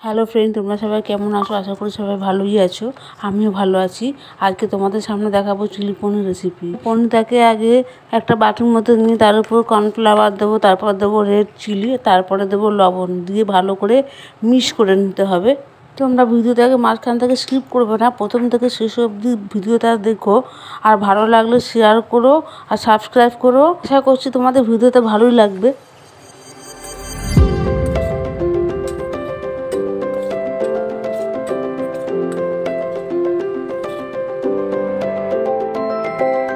Hello friend, তোমরা সবাই কেমন আছো? আশা করি সবাই ভালোই আছো। আমিও ভালো আছি। আজকে তোমাদের সামনে দেখাবো চিলি পনির রেসিপি। পনিরটাকে আগে একটা বাটির মধ্যে নিয়ে তার উপর কর্নফ্লাওয়ার দেবো, তারপর দেবো রেড চিলি, তারপরে দেবো লবণ দিয়ে ভালো করে মিক্স করে নিতে হবে। তোমরা ভিডিওটাকে মাঝখান থেকে স্কিপ করবে না, প্রথম থেকে শেষ অবধি ভিডিওটা দেখো। আর ভালো লাগলে শেয়ার করো আর সাবস্ক্রাইব করো। আশা করছি তোমাদের ভিডিওটা ভালোই লাগবে।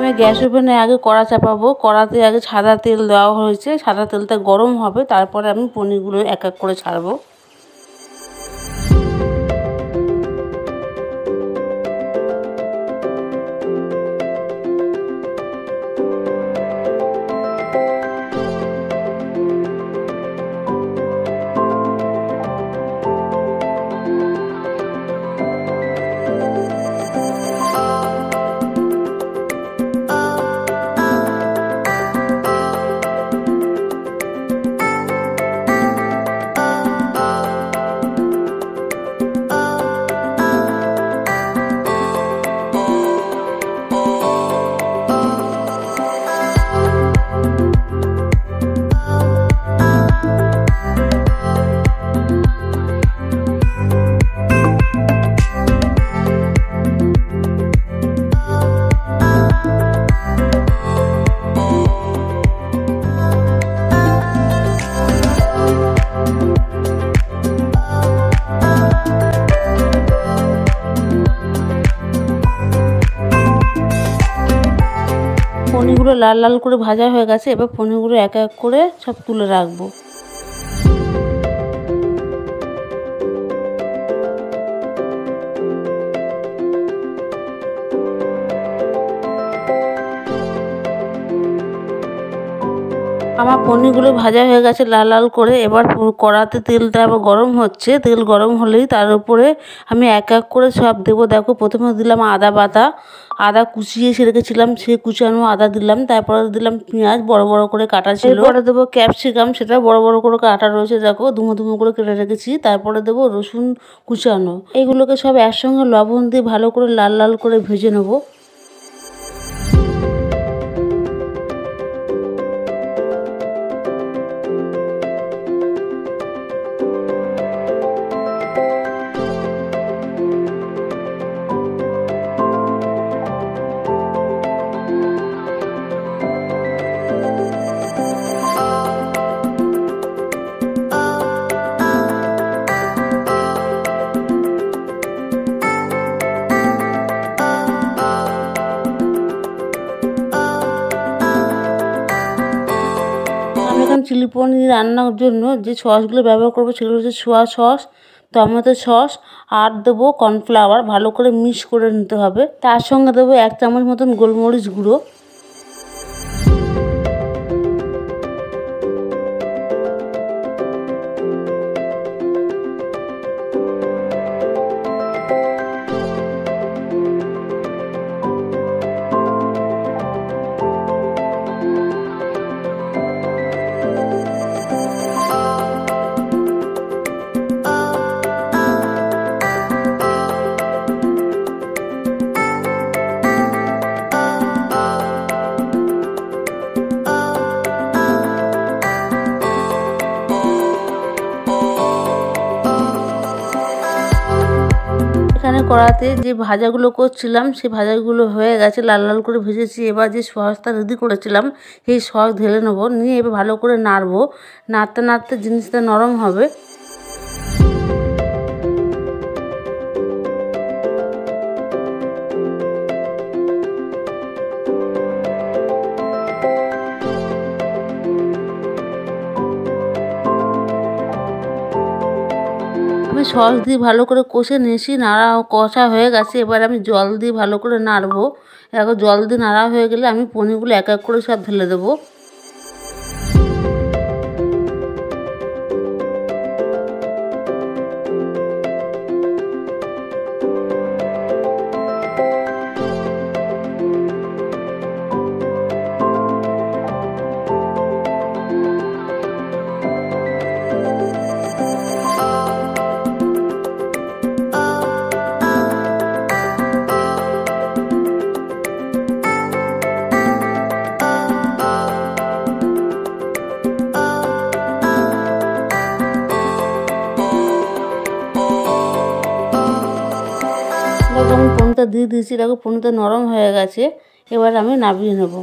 আমি গ্যাস ওভেনে আগে কড়া চাপাবো। কড়াতে আগে সাদা তেল দেওয়া হয়েছে, সাদা তেলটা গরম হবে, তারপরে আমি পনিরগুলো এক এক করে ছাড়বো। পনিরগুলো লাল লাল করে ভাজা হয়ে গেছে। এবার পনিরগুলো এক এক করে সব তুলে রাখবো। আমার পনিরগুলো ভাজা হয়ে গেছে লাল লাল করে। এবার কড়াতে তেলটা আবার গরম হচ্ছে। তেল গরম হলেই তার উপরে আমি এক এক করে সব দেবো। দেখো, প্রথমে দিলাম আদা বাটা, আদা কুচিয়ে রেখেছিলাম, সে কুচানো আদা দিলাম। তারপরে দিলাম পেঁয়াজ বড় বড় করে কাটা ছিল। এরপরে দেবো ক্যাপসিকাম, সেটা বড় বড় করে কাটা রয়েছে, দেখো দুমো দুমো করে কেটে রেখেছি। তারপরে দেবো রসুন কুচানো। এইগুলোকে সব একসঙ্গে লবণ দিয়ে ভালো করে লাল লাল করে ভেজে নেবো। চিলি পনির রান্নার জন্য যে সসগুলো ব্যবহার করবো সেগুলো হচ্ছে সোয়া সস, টমেটো সস, আর দেবো কর্নফ্লাওয়ার। ভালো করে মিক্স করে নিতে হবে। তার সঙ্গে দেবো 1 চামচ মতন গোলমরিচ গুঁড়ো। এখানে কড়াতে যে ভাজাগুলো করছিলাম সেই ভাজাগুলো হয়ে গেছে, লাল লাল করে ভেজেছি। এবার যে সসটা রেডি করেছিলাম সেই সস ঢেলে নেবো। নিয়ে এবার ভালো করে নাড়বো। নাড়তে নাড়তে জিনিসটা নরম হবে। আমি সস দিয়ে ভালো করে কষে নিয়েছি, নাড়া কষা হয়ে গেছে। এবার আমি জল দিয়ে ভালো করে নাড়বো। এখন জল দিয়ে নাড়া হয়ে গেলে আমি পনিরগুলো এক এক করে সব ঢেলে দেবো। দেখো আমি পনিরটা দিয়ে দিয়েছি, দেখো পনিরটা নরম হয়ে গেছে। এবার আমি নামিয়ে নেব।